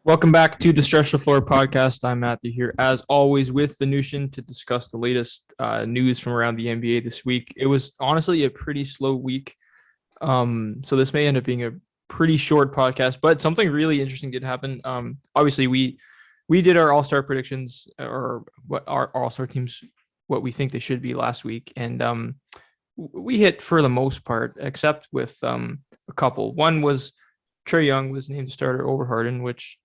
Welcome back to the Stretch the Floor podcast. I'm Matthew here, as always, with Venushan to discuss the latest news from around the NBA this week. It was honestly a pretty slow week, so this may end up being a pretty short podcast, but something really interesting did happen. Obviously, we did our All-Star predictions or what our All-Star teams, what we think they should be last week, and we hit for the most part, except with a couple. One was Trae Young was named starter over Harden, which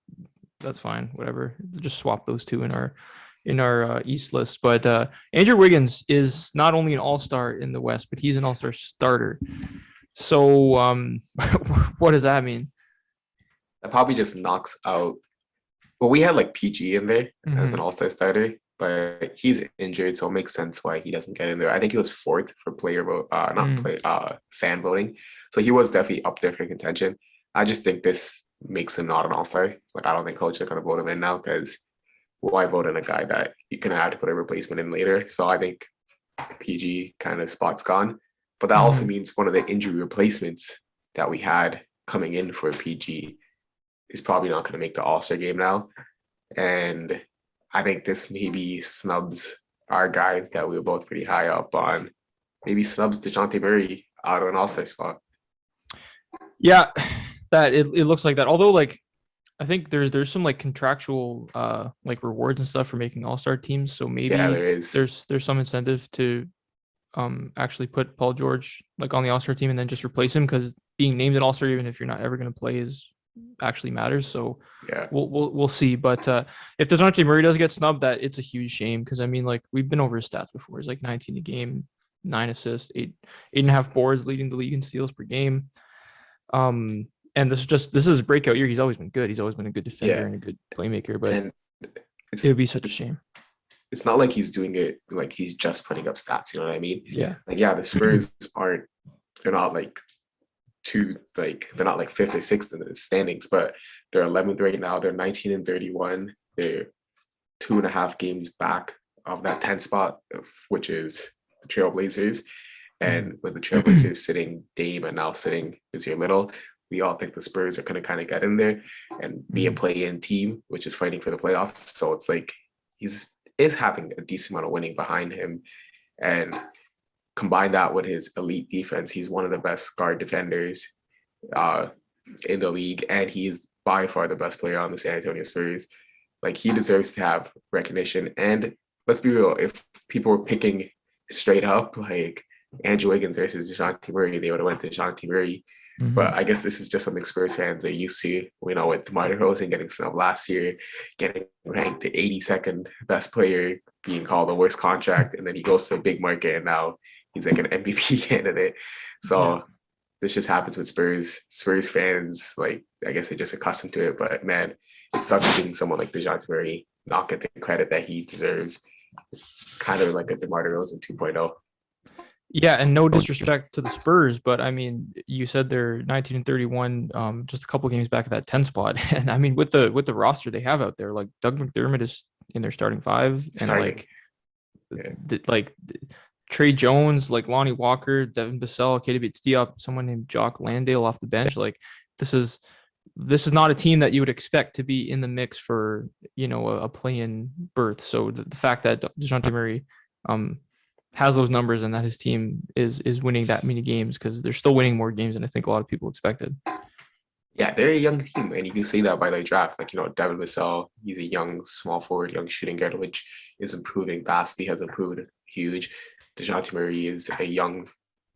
that's fine, whatever. Just swap those two in our East list. But Andrew Wiggins is not only an All-Star in the West, but he's an All-Star starter. So what does that mean? That probably just knocks out. Well, we had like PG in there as an Mm-hmm. all-star starter, but he's injured, so it makes sense why he doesn't get in there. I think he was fourth for player vote, not Mm. play, fan voting. So he was definitely up there for contention. I just think this makes him not an all-star. Like I don't think coaches are gonna vote him in now because why vote in a guy that you're gonna have to put a replacement in later? So I think PG kind of spot's gone. But that also Mm-hmm. means one of the injury replacements that we had coming in for PG is probably not going to make the All-Star game now. And I think this maybe snubs our guy that we were both pretty high up on. Maybe snubs Dejounte Murray out of an All-Star spot. Yeah, that it looks like that. Although like I think there's some like contractual like rewards and stuff for making all-star teams. So Yeah, maybe there is. there's some incentive to actually put Paul George like on the all-star team and then just replace him because being named an all-star even if you're not ever going to play is actually matters. So Yeah. we'll see. But if DeJounte Murray does get snubbed, that it's a huge shame because I mean like we've been over his stats before. He's like 19 a game, 9 assists, eight and a half boards, leading the league in steals per game. And this is his breakout year. He's always been good. He's always been a good defender Yeah. and a good playmaker, but And it it's would be such a it's shame. it's not like he's doing it like he's just putting up stats, you know what I mean? Yeah. Like yeah, the Spurs aren't they're not like they're not like fifth or sixth in the standings, but they're 11th right now. They're 19 and 31. They're 2.5 games back of that 10 spot, which is the Trailblazers. And with the Trailblazers sitting Dame and now sitting Nasir Little, we all think the Spurs are going to kind of get in there and be a play-in team, which is fighting for the playoffs. So it's like he's is having a decent amount of winning behind him, and combine that with his elite defense. He's one of the best guard defenders uh, in the league, and he is by far the best player on the San Antonio Spurs. Like he deserves to have recognition. And let's be real, if people were picking straight up like Andrew Wiggins versus Dejounte Murray, they would have went to Dejounte Murray. But Mm-hmm. I guess this is just something Spurs fans are used to. You know, with DeMar DeRozan getting snubbed last year, getting ranked the 82nd best player, being called the worst contract, and then he goes to a big market, and now he's like an MVP candidate. Yeah. So this just happens with Spurs. Spurs fans, like I guess they're just accustomed to it. But man, it sucks seeing someone like Dejounte Murray not get the credit that he deserves. Kind of like a DeMar DeRozan 2.0. Yeah, and no disrespect to the Spurs, but I mean, you said they're 19 and 31, just a couple games back at that 10 spot. And I mean, with the roster they have out there, like Doug McDermott is in their starting five, and Starting. Yeah. like Trey Jones, like Lonnie Walker, Devin Vassell, KDB Diop, someone named Jock Landale off the bench. Like this is this is not a team that you would expect to be in the mix for a play-in berth. So the fact that Dejounte Murray um has those numbers and that his team is winning that many games because they're still winning more games than I think a lot of people expected. Yeah, they're a young team, and you can see that by their draft. Like, Devin Vassell, he's a young small forward, young shooting guard, which is improving vastly, has improved huge. DeJounte Murray is a young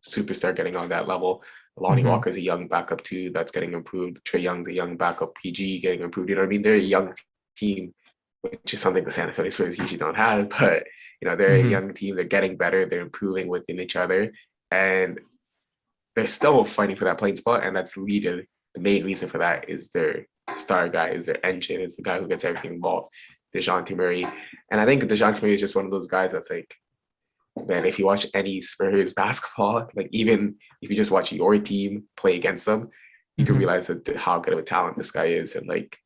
superstar getting on that level. Lonnie Mm-hmm. Walker is a young backup too, that's getting improved. Trey Young's a young backup PG getting improved. You know what I mean? They're a young team, which is something the San Antonio Spurs usually don't have, but they're a Mm-hmm. young team, they're getting better, they're improving within each other. And they're still fighting for that playing spot, and that's leading. The main reason for that is their star guy, is their engine, is the guy who gets everything involved, Dejounte Murray. And I think Dejounte Murray is just one of those guys that's like, man, if you watch any Spurs basketball, like even if you just watch your team play against them, you can Mm-hmm. realize that how good of a talent this guy is. And like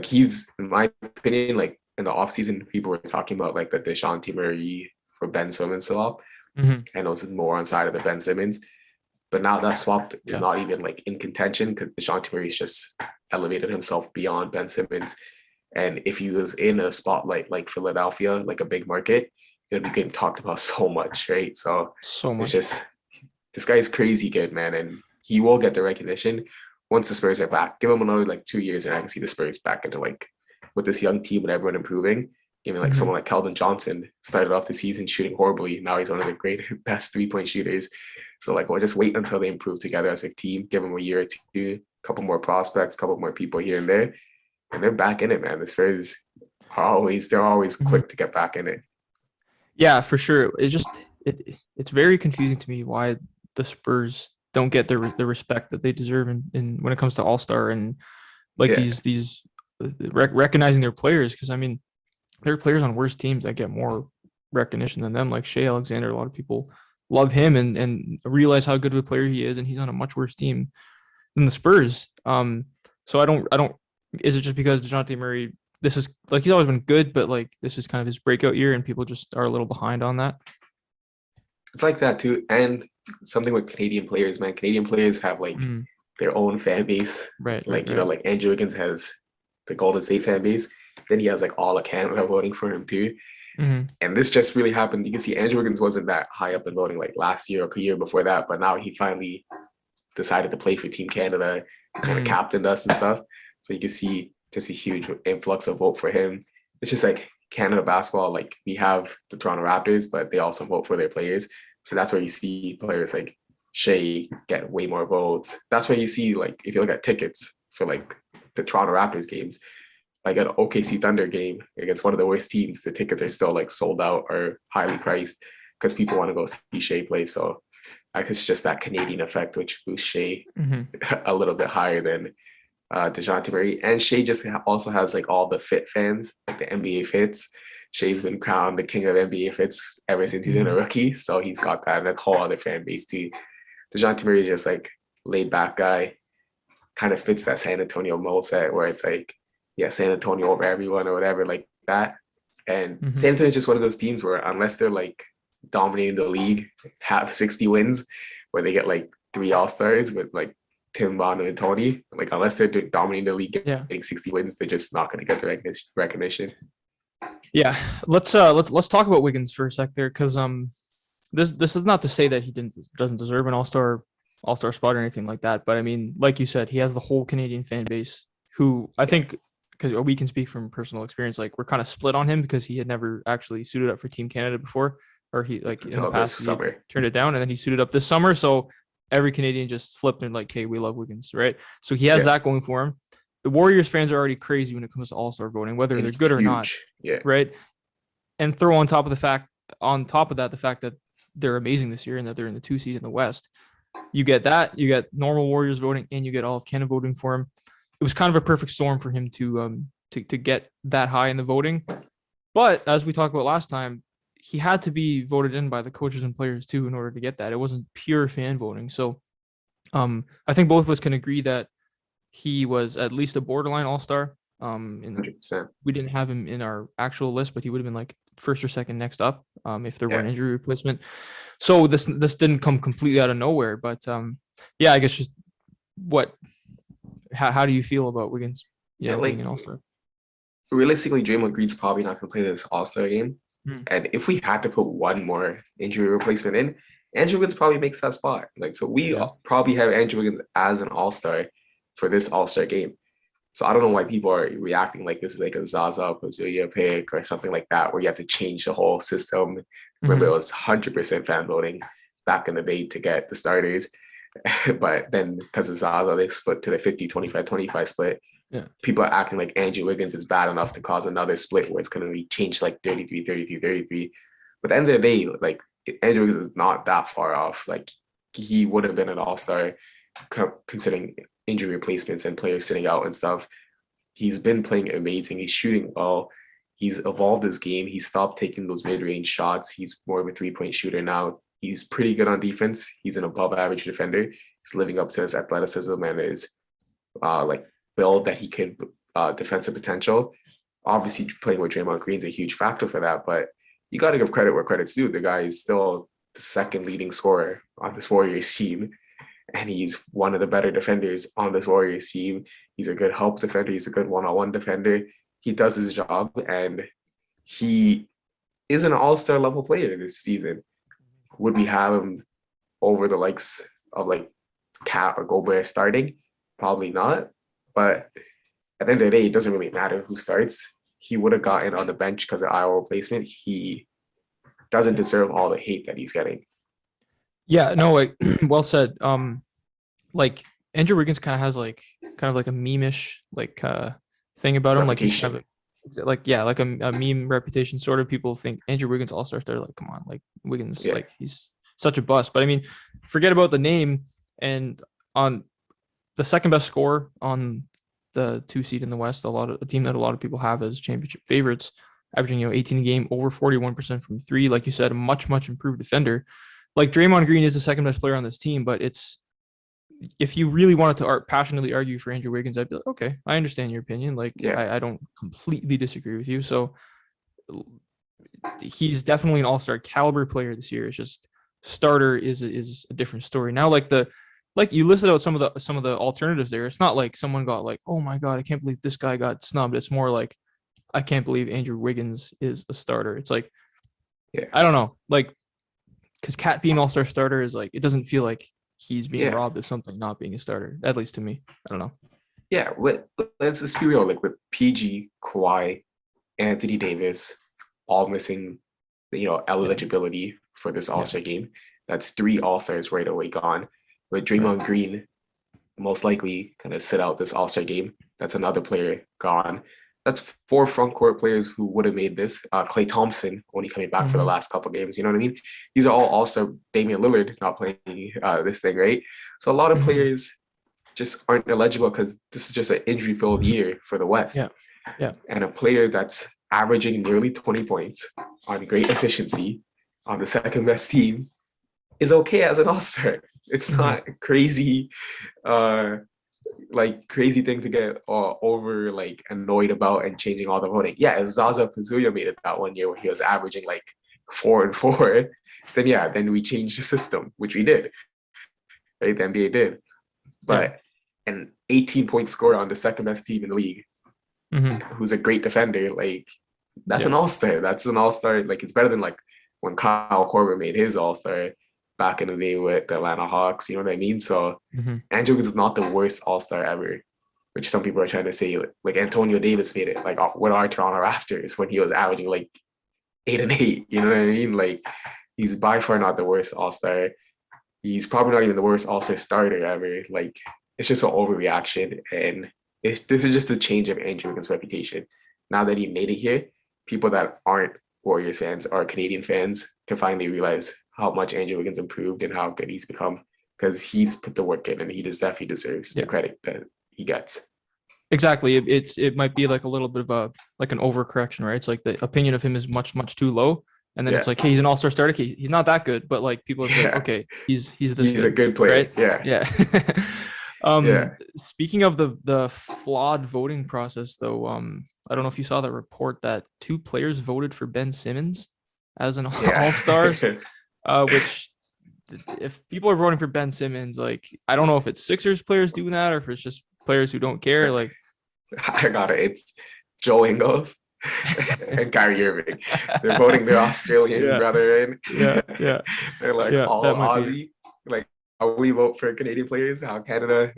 he's, in my opinion, like in the offseason, people were talking about like the Dejounte Murray for Ben Simmons swap. Mm-hmm. I know this is more on side of the Ben Simmons. But now that swap is Yeah. not even like in contention because Dejounte Murray's just elevated himself beyond Ben Simmons. And if he was in a spotlight like Philadelphia, like a big market, it would be getting talked about so much, right? So So it's much. just this guy's crazy good, man, and he will get the recognition once the Spurs are back. Give him another like 2 years, and I can see the Spurs back into like with this young team and everyone improving. Even like Mhm. someone like Calvin Johnson started off the season shooting horribly. Now he's one of the great best 3-point shooters. So like we'll just wait until they improve together as a team, give them a year or two, a couple more prospects, a couple more people here and there, and they're back in it, man. The Spurs they're always Mhm. quick to get back in it. Yeah, for sure. It's very confusing to me why the Spurs don't get the respect that they deserve in when it comes to All Star and like Yeah, these recognizing their players, because I mean there are players on worse teams that get more recognition than them, like Shea Alexander. A lot of people love him and realize how good of a player he is, and he's on a much worse team than the Spurs. So I don't. Is it just because Dejounte Murray? This is like he's always been good, but like this is kind of his breakout year, and people just are a little behind on that. it's like that too. And something with Canadian players, man. Canadian players have like Mm, their own fan base. right, right, Like, right. like Andrew Wiggins has the Golden State fan base. Then he has like all of Canada voting for him too. Hmm. And this just really happened. You can see Andrew Wiggins wasn't that high up in voting like last year or a year before that, but now he finally decided to play for Team Canada, kind of Mm, captained us and stuff. So you can see just a huge influx of vote for him. It's just like Canada basketball, like we have the Toronto Raptors, but they also vote for their players. So that's where you see players like Shea get way more votes. That's where you see like if you look at tickets for like the Toronto Raptors games, like an OKC Thunder game against one of the worst teams, the tickets are still like sold out or highly priced because people want to go see Shea play. So I guess it's just that Canadian effect, which boosts Shea hmm. a little bit higher than Dejounte Murray. And Shea just also has like all the fit fans, like the NBA fits. Shea's been crowned the king of NBA fits ever since he's been a Hmm. rookie. So he's got that and a whole other fan base too. Dejounte Murray is just like laid back guy, kind of fits that San Antonio mold set where it's like, yeah, San Antonio over everyone or whatever like that. And Hmm. San Antonio is just one of those teams where unless they're like dominating the league, have 60 wins, where they get like 3 All-Stars with like Tim Bonner and Tony, like unless they're dominating the league, Yeah, getting 60 wins, they're just not going to get the recognition. yeah. Let's talk about Wiggins for a sec there, because this is not to say that he doesn't deserve an all-star spot or anything like that, but I mean, like you said, he has the whole Canadian fan base who I Yeah, think, because we can speak from personal experience, like we're kind of split on him because he had never actually suited up for Team Canada before, or he like in the until this past he had summer. turned it down, and then he suited up this summer. So every Canadian just flipped and like, hey, we love Wiggins, right? So he has Yeah, that going for him. The Warriors fans are already crazy when it comes to all-star voting, whether and they're good or not, huge. Yeah, right? And throw on top of that the fact that they're amazing this year and that they're in the 2 seed in the West. You get that, you get normal Warriors voting, and you get all of Canada voting for him. It was kind of a perfect storm for him to get that high in the voting. But as we talked about last time, he had to be voted in by the coaches and players too in order to get that. It wasn't pure fan voting. So I think both of us can agree that he was at least a borderline all star. And 100%. we didn't have him in our actual list, but he would have been like first or second next up if there were Yeah. an injury replacement. So this didn't come completely out of nowhere, but yeah, I guess just what how do you feel about Wiggins, Yeah, being like an all star? realistically, Draymond Green's probably not going to play this All-Star game. Mm, And if we had to put one more injury replacement in, Andrew Wiggins probably makes that spot. Like, so we yeah. probably have Andrew Wiggins as an all-star for this all-star game. So I don't know why people are reacting like this is like a Zaza Pazulia pick or something like that, where you have to change the whole system. Remember, it Hmm. was 100% fan voting back in the day to get the starters. But then because of Zaza, they split to the 50-25-25 split. Yeah. People are acting like Andrew Wiggins is bad enough to cause another split where it's going to be changed like 33-33-33. But at the end of the day, like Andrew Wiggins is not that far off. Like he would have been an all-star considering injury replacements and players sitting out and stuff. He's been playing amazing. He's shooting well. He's evolved his game. He stopped taking those mid-range shots. He's more of a three-point shooter now. He's pretty good on defense. He's an above-average defender. He's living up to his athleticism and his like build that he could defensive potential. Obviously, playing with Draymond Green's a huge factor for that, but you got to give credit where credit's due. The guy is still the second leading scorer on this Warriors team. and he's one of the better defenders on this Warriors team. He's a good help defender. He's a good one-on-one defender. He does his job, and he is an all-star level player this season. Would we have him over the likes of like Cat or Gobert starting? Probably not. But at the end of the day, it doesn't really matter who starts. He would have gotten on the bench because of Iowa replacement. He doesn't deserve all the hate that he's getting. Yeah, no, like well said. Like Andrew Wiggins kind of like a meme-ish like thing about him. Like he's kind of like a meme reputation. Sort of people think Andrew Wiggins all-star starter. Like, come on, like Wiggins, like he's such a bust. But I mean, forget about the name, and on the second best score on the 2 seed in the West, a team that a lot of people have as championship favorites, averaging 18 a game, over 41% from three. Like you said, a much improved defender. Like Draymond Green is the second best player on this team, but if you really wanted to passionately argue for Andrew Wiggins, I'd be like, okay, I understand your opinion. Like, I don't completely disagree with you. So he's definitely an all-star caliber player this year. It's just starter is a different story. Now, like you listed out some of the alternatives there. It's not like someone got like, oh my God, I can't believe this guy got snubbed. It's more like, I can't believe Andrew Wiggins is a starter. It's like, I don't know, like, because Cat being all-star starter is like, it doesn't feel like he's being robbed of something not being a starter, at least to me. I don't know. Yeah, let's just be real. Like with PG, Kawhi, Anthony Davis, all missing, eligibility for this All-Star game. That's 3 All-Stars right away gone. With Draymond Green, most likely going to sit out this All-Star game. That's another player gone. That's 4 front court players who would have made this. Klay Thompson only coming back for the last couple of games. You know what I mean? These are all All-Star. Damian Lillard not playing this thing, right? So a lot of players just aren't eligible because this is just an injury-filled year for the West. Yeah. And a player that's averaging nearly 20 points on great efficiency on the second best team is okay as an All-Star. It's not crazy. Crazy thing to get over annoyed about and changing all the voting. Yeah, if Zaza Pazulia made it that one year where he was averaging 4 and 4, then we changed the system, which we did. Right, the NBA did. But an 18-point scorer on the second best team in the league, who's a great defender, that's an all-star. That's an all-star. It's better than when Kyle Korver made his all-star back in the day with the Atlanta Hawks, you know what I mean? So Andrew is not the worst all-star ever, which some people are trying to say. Like Antonio Davis made it with our Toronto Raptors when he was averaging 8 and 8, you know what I mean? He's by far not the worst all-star. He's probably not even the worst all-star starter ever. It's just an overreaction, and this is just a change of Andrew Wiggins' reputation. Now that he made it here, people that aren't Warriors fans or Canadian fans can finally realize how much Andrew Wiggins improved and how good he's become, because he's put the work in and he definitely deserves the credit that he gets. Exactly. It might be a little bit of an overcorrection, right? It's the opinion of him is much too low, and then it's hey, he's an all-star starter. He's not that good, but people are like, okay, he's a good player, right? Yeah. Speaking of the flawed voting process, though, I don't know if you saw that report that 2 players voted for Ben Simmons as an all-star, which if people are voting for Ben Simmons, I don't know if it's Sixers players doing that or if it's just players who don't care. I got it. It's Joe Ingles and Kyrie Irving. They're voting their Australian brother in. Yeah. They're all Aussie. How we vote for Canadian players, how Canada,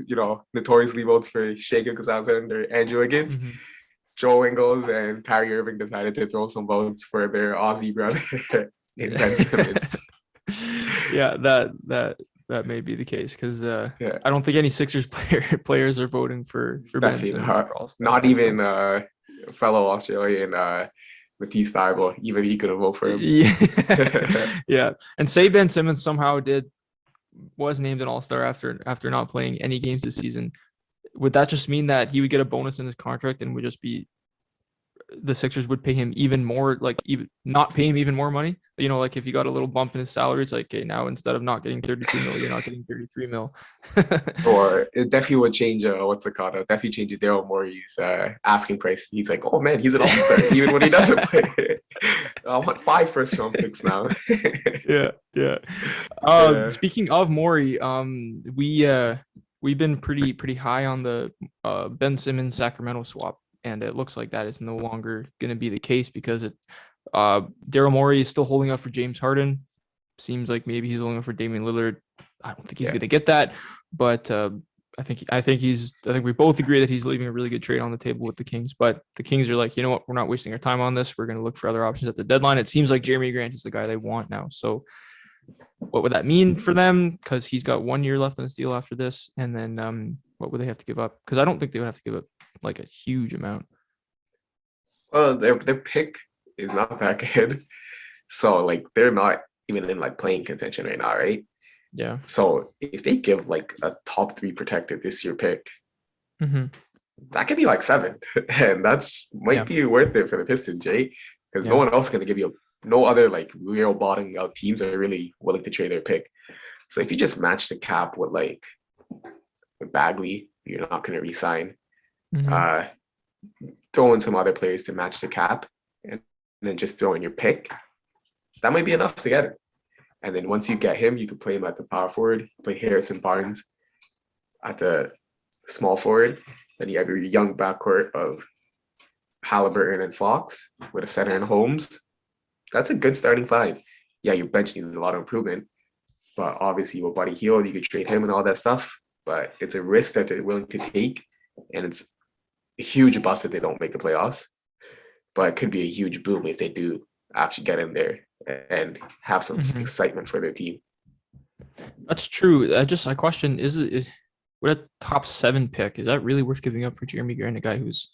notoriously votes for Shai Gilgeous-Alexander and Andrew Wiggins. Joe Ingles and Kyrie Irving decided to throw some votes for their Aussie brother in Ben Simmons. That may be the case, because I don't think any Sixers players are voting for Ben Simmons. Not even fellow Australian Matisse Thybulle, even he couldn't vote for him. Yeah. And say Ben Simmons somehow was named an all-star after not playing any games this season, would that just mean that he would get a bonus in his contract and would just be the Sixers would pay him even more, even not pay him even more money? If he got a little bump in his salary, it's okay, now instead of not getting 32 mil, you're not getting 33 mil. Or it definitely would change what's it called? It definitely change Daryl Morey's asking price. He's like, oh man, he's an all-star even when he doesn't play. I want 5 first-round picks now. Yeah, yeah. Yeah. Speaking of Maury, we've been pretty high on the Ben Simmons Sacramento swap, and it looks like that is no longer going to be the case because Daryl Morey is still holding out for James Harden. Seems like maybe he's holding out for Damian Lillard. I don't think he's Yeah. going to get that, but I think we both agree that he's leaving a really good trade on the table with the Kings. But the Kings are like, you know what, we're not wasting our time on this. We're going to look for other options at the deadline. It seems like Jeremy Grant is the guy they want now. So what would that mean for them? Because he's got 1 year left on his deal after this, and then what would they have to give up? Because I don't think they would have to give up like a huge amount. Well, their pick is not that good. So like they're not even in like playing contention right now, right? Yeah. So if they give like a top 3 protected this year pick, Mm-hmm. that could be like 7, and that's might be worth it for the Pistons, Jay, because no one else is going to give you no other like real bottoming out teams are really willing to trade their pick. So if you just match the cap with like with Bagley, you're not going to resign. Mm-hmm. Throw in some other players to match the cap, and then just throw in your pick. That might be enough to get it. And then once you get him, you can play him at the power forward, play Harrison Barnes at the small forward. Then you have your young backcourt of Halliburton and Fox with a center and Holmes. That's a good starting 5. Yeah, your bench needs a lot of improvement, but obviously with Buddy Hield, you could trade him and all that stuff. But it's a risk that they're willing to take, and it's a huge bust if they don't make the playoffs. But it could be a huge boom if they do actually get in there and have some excitement for their team. That's true. I question, is what a top 7 pick, is that really worth giving up for Jeremy Grant, a guy who's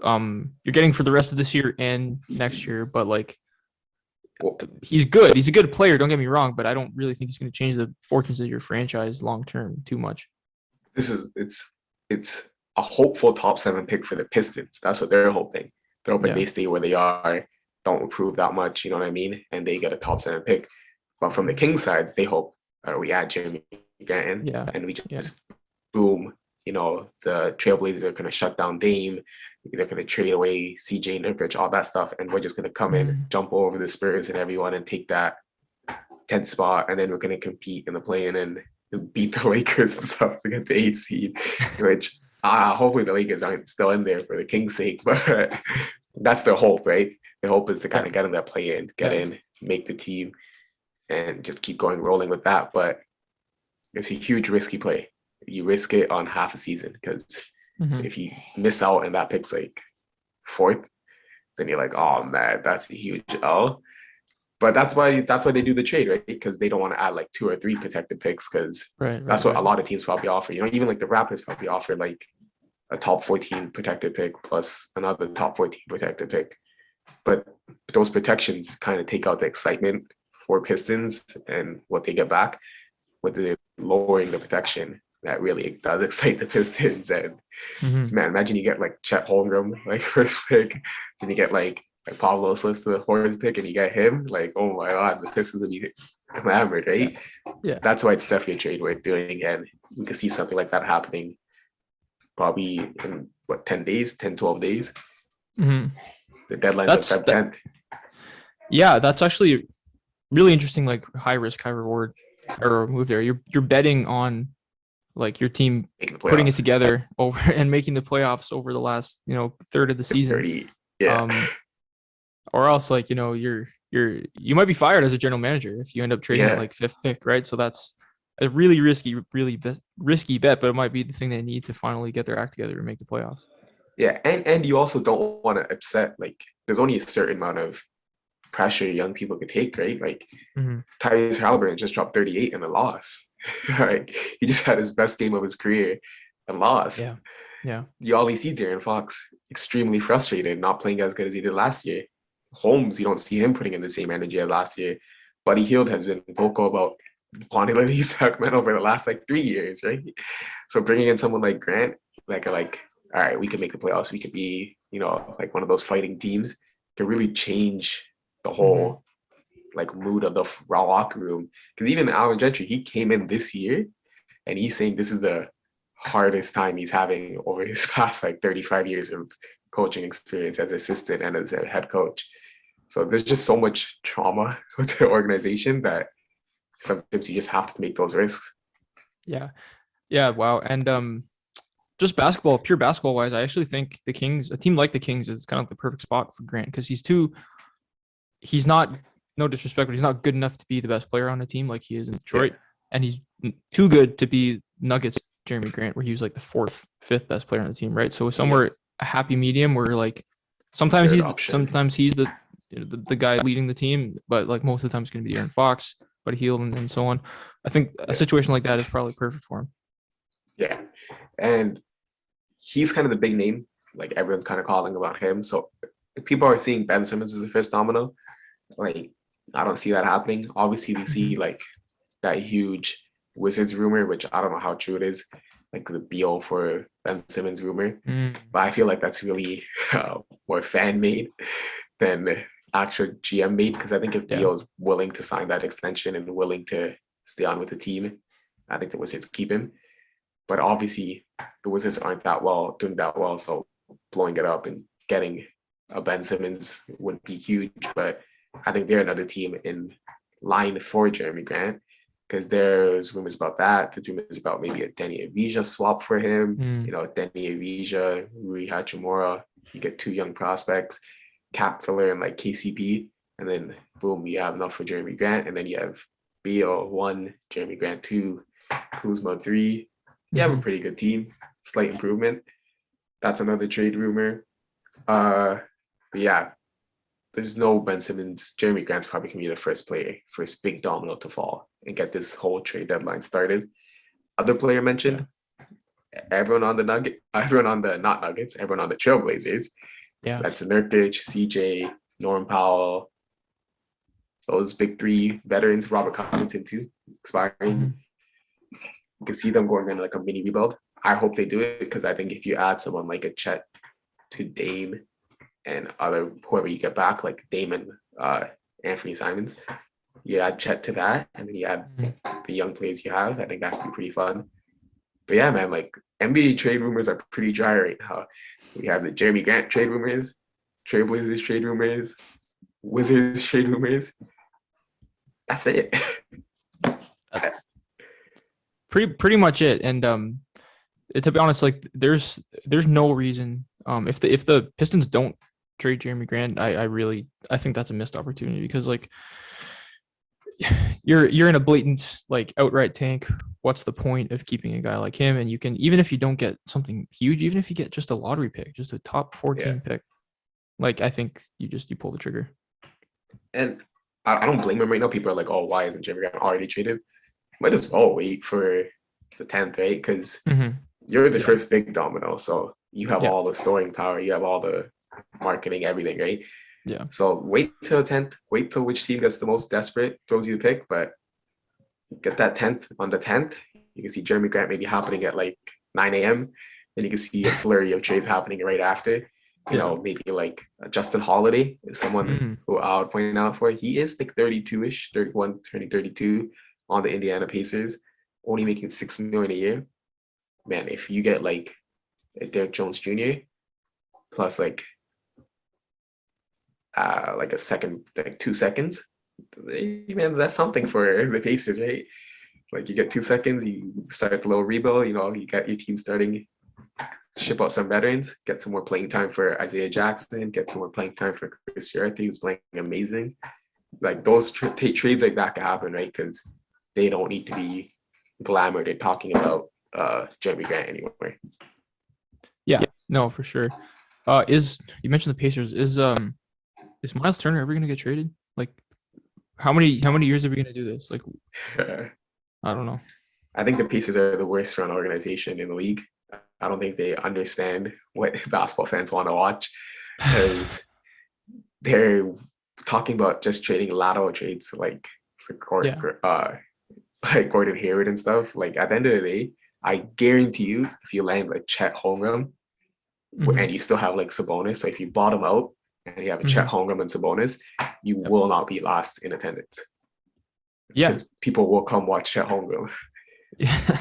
you're getting for the rest of this year and next year, but like he's good. He's a good player, don't get me wrong, but I don't really think he's going to change the fortunes of your franchise long term too much. It's a hopeful top 7 pick for the Pistons. That's what they're hoping. They're hoping they stay where they are, don't improve that much, you know what I mean? And they get a top 7 pick. But from the Kings side, they hope we add Jeremy Grant and we just boom, you know, the Trailblazers are going to shut down Dame. They're going to trade away CJ Nurkic, all that stuff. And we're just going to come in, jump over the Spurs and everyone and take that 10th spot. And then we're going to compete in the play-in and beat the Lakers and stuff to get the 8th seed, which hopefully the Lakers aren't still in there for the Kings' sake. But that's their hope, right? Their hope is to kind of get in that play-in, get in, make the team, and just keep going rolling with that. But it's a huge risky play. You risk it on half a season because if you miss out and that pick's like 4th, then you're like, oh man, that's a huge L. But that's why they do the trade, right? Because they don't want to add like 2 or 3 protected picks because that's what a lot of teams probably offer. You know, even like the Raptors probably offer like a top 14 protected pick plus another top 14 protected pick. But those protections kind of take out the excitement for Pistons and what they get back with the lowering the protection. That really does excite the Pistons. And man, imagine you get like Chet Holmgren, like first pick, then you get like Pablo Sliss to the 4th pick, and you get him. Like, oh my God, the Pistons will be enamored, right? Yeah. That's why it's definitely a trade worth doing, and we could see something like that happening probably in 10 days, 10, 12 days. The deadline's on Feb 10th. Yeah, that's actually really interesting, like high risk, high reward or move there. You're betting on like your team putting it together over and making the playoffs over the last, third of the season. 30, yeah. Or else like, you might be fired as a general manager if you end up trading at like 5th pick, right? So that's a really risky bet, but it might be the thing they need to finally get their act together and make the playoffs. Yeah, and you also don't want to upset, like there's only a certain amount of pressure young people could take, right? Like Tyrese Halliburton just dropped 38 in a loss. Right, he just had his best game of his career and lost. Yeah. You always see De'Aaron Fox extremely frustrated, not playing as good as he did last year. Holmes, you don't see him putting in the same energy as last year. Buddy Hield has been vocal about wanting to leave Sacramento for the last like 3 years, right? So bringing in someone like Grant, like all right, we can make the playoffs. We could be, like one of those fighting teams. Can really change the whole like mood of the locker room. Because even Alvin Gentry, he came in this year and he's saying this is the hardest time he's having over his past like 35 years of coaching experience as assistant and as a head coach. So there's just so much trauma with the organization that sometimes you just have to make those risks. Yeah. Yeah. Wow. And just pure basketball wise, I actually think the Kings, a team like the Kings, is kind of the perfect spot for Grant because he's not, no disrespect, but he's not good enough to be the best player on the team like he is in Detroit. Yeah. And he's too good to be Nuggets Jeremy Grant, where he was like the fourth, fifth best player on the team, right? So somewhere a happy medium where like sometimes Third he's option. the guy leading the team, but like most of the time it's going to be Aaron Fox, Buddy Hield, and so on. I think a situation like that is probably perfect for him. Yeah. And he's kind of the big name. Like everyone's kind of calling about him. So if people are seeing Ben Simmons as the first domino, like I don't see that happening. Obviously, we see like that huge Wizards rumor, which I don't know how true it is, like the BO for Ben Simmons rumor. But I feel like that's really more fan made than actual GM made because I think if BO is willing to sign that extension and willing to stay on with the team, I think the Wizards keep him. But obviously, the Wizards aren't doing that well. So blowing it up and getting a Ben Simmons would be huge. But I think they're another team in line for Jeremy Grant because there's rumors about that. There's rumors about maybe a Denny Avija swap for him. You know, Denny Avija, Rui Hachimura. You get two young prospects, cap filler and like KCP, and then boom, you have enough for Jeremy Grant, and then you have Beal 1, Jeremy Grant 2, Kuzma 3. You have a pretty good team, slight improvement. That's another trade rumor. But yeah, there's no Ben Simmons. Jeremy Grant's probably going to be the first big domino to fall and get this whole trade deadline started. Other player mentioned, everyone on the not Nuggets, everyone on the Trailblazers. Yeah. That's Nurkic, CJ, Norm Powell, those big three veterans, Robert Covington too, expiring. You can see them going in like a mini rebuild. I hope they do it because I think if you add someone like a Chet to Dame and other whoever you get back, like Dame and Anthony Simons, you add Chet to that, and then you add the young players you have. I think that could be pretty fun. But yeah, man, like NBA trade rumors are pretty dry right now. We have the Jeremy Grant trade rumors, Trailblazers trade rumors, Wizards trade rumors. That's it. That's pretty much it. And to be honest, like there's no reason if the Pistons don't trade Jeremy Grant, I think that's a missed opportunity because like you're in a blatant like outright tank. What's the point of keeping a guy like him? And you can, even if you don't get something huge, even if you get just a lottery pick, just a top 14 pick, like I think you pull the trigger. And I don't blame him right now. People are like, oh, why isn't Jeremy Grant already traded? Might as well wait for the 10th, right? Because you're the first big domino. So you have all the storing power. You have all the marketing, everything, right? Yeah. So wait till the 10th. Wait till which team gets the most desperate, throws you the pick. But get that 10th on the 10th. You can see Jeremy Grant maybe happening at like 9 a.m. Then you can see a flurry of trades happening right after. You know, maybe like Justin Holiday is someone who I would point out for. He is like 32-ish, 31, turning 32 on the Indiana Pacers, only making $6 million a year. Man, if you get like a Derek Jones Jr. plus like a second, like 2 seconds, man, that's something for the Pacers, right? Like you get 2 seconds, you start a little rebuild, you know, you got your team starting, ship out some veterans, get some more playing time for Isaiah Jackson, get some more playing time for Chris Sherritt, who's playing amazing. Like those trades like that can happen, right? Because they don't need to be glamored and talking about Jeremy Grant anymore. Yeah, no, for sure. You mentioned the Pacers? Is Miles Turner ever gonna get traded? Like, how many years are we gonna do this? Like, I don't know. I think the Pacers are the worst run organization in the league. I don't think they understand what basketball fans want to watch because they're talking about just trading lateral trades like for Gordon Hayward and stuff. Like at the end of the day, I guarantee you, if you land like Chet Holmgren and you still have like Sabonis, so if you bottom out and you have a Chet Holmgren and Sabonis, you will not be last in attendance. Yeah, because people will come watch Chet Holmgren. Yeah.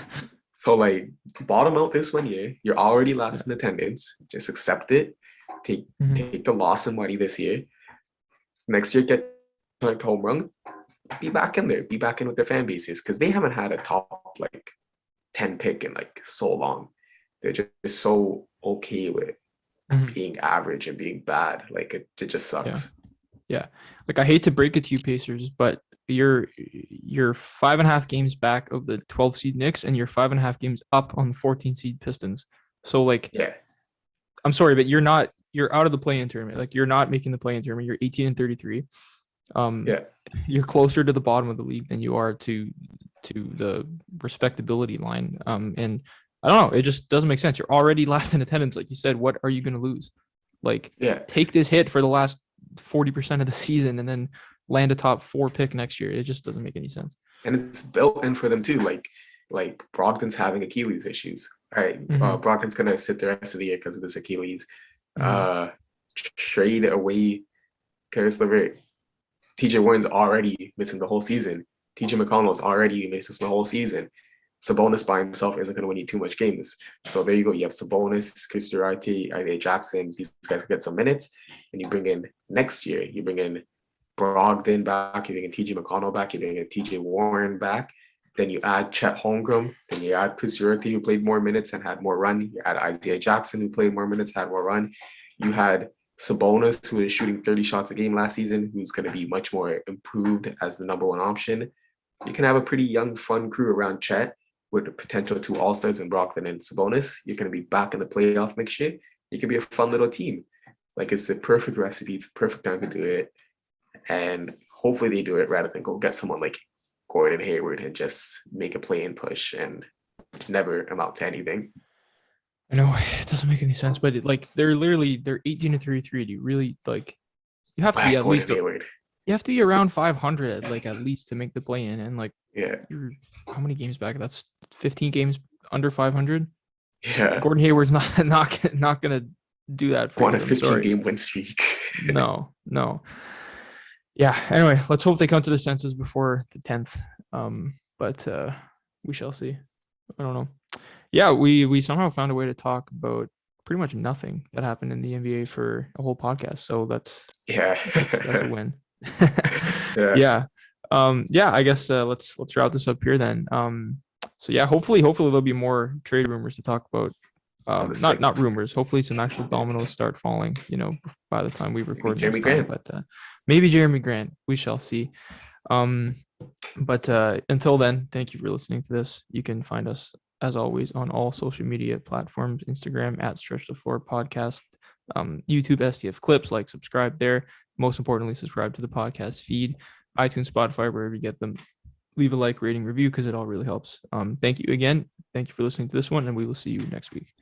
So like bottom out this 1 year, you're already last in attendance. Just accept it. Take the loss in money this year. next year get like home run, be back in there, be back in with their fan bases because they haven't had a top like 10 pick in like so long. They're just so okay with being average and being bad. Like it just sucks. Yeah. Like I hate to break it to you Pacers, but you're 5.5 games back of the 12 seed Knicks and you're 5.5 games up on the 14 seed Pistons. So like, Yeah. I'm sorry, but you're out of the play-in tournament. Like you're not making the play-in tournament. You're 18-33. Yeah. You're closer to the bottom of the league than you are to the respectability line. And I don't know, it just doesn't make sense. You're already last in attendance, like you said. What are you going to lose? Like, take this hit for the last 40% of the season and then land a top 4 pick next year. It just doesn't make any sense. And it's built in for them too. Like Brogdon's having Achilles issues. All right, Brogdon's gonna sit the rest of the year because of this Achilles. Trade away Karis LeVert. TJ Warren's already missing the whole season. TJ McConnell's already missing the whole season. Sabonis by himself isn't going to win you too much games. So there you go. You have Sabonis, Chris Duarte, Isaiah Jackson. These guys get some minutes. And you bring in next year, you bring in Brogdon back, you bring in TJ McConnell back, you bring in TJ Warren back. Then you add Chet Holmgren. Then you add Chris Duarte, who played more minutes and had more run. You add Isaiah Jackson, who played more minutes, had more run. You had Sabonis, who is shooting 30 shots a game last season, who's going to be much more improved as the number one option. You can have a pretty young, fun crew around Chet with the potential 2 All-Stars in Brogdon and Sabonis. You're going to be back in the playoff next year. You can be a fun little team. Like, it's the perfect recipe. It's the perfect time to do it. And hopefully they do it rather than go get someone like Gordon Hayward and just make a play-in push and never amount to anything. I know it doesn't make any sense, but they're 18-33. Do you really you have to be at least Hayward. You have to be around 500 at least to make the play in, and you're how many games back? That's 15 games under 500. Yeah, Gordon Hayward's not gonna do that for you. On a 15-game win streak. No. Yeah. Anyway, let's hope they come to the senses before the 10th. But we shall see. I don't know. Yeah, we somehow found a way to talk about pretty much nothing that happened in the NBA for a whole podcast. So that's a win. Yeah. I guess let's wrap this up here then. So yeah, hopefully there'll be more trade rumors to talk about. Not rumors. Hopefully some actual dominoes start falling, by the time we record Jeremy Grant. But maybe Jeremy Grant. We shall see. But until then, thank you for listening to this. You can find us as always on all social media platforms, Instagram at Stretch the Floor Podcast, YouTube STF Clips, subscribe there. Most importantly, subscribe to the podcast feed, iTunes, Spotify, wherever you get them. Leave a rating, review, because it all really helps. Thank you again. Thank you for listening to this one, and we will see you next week.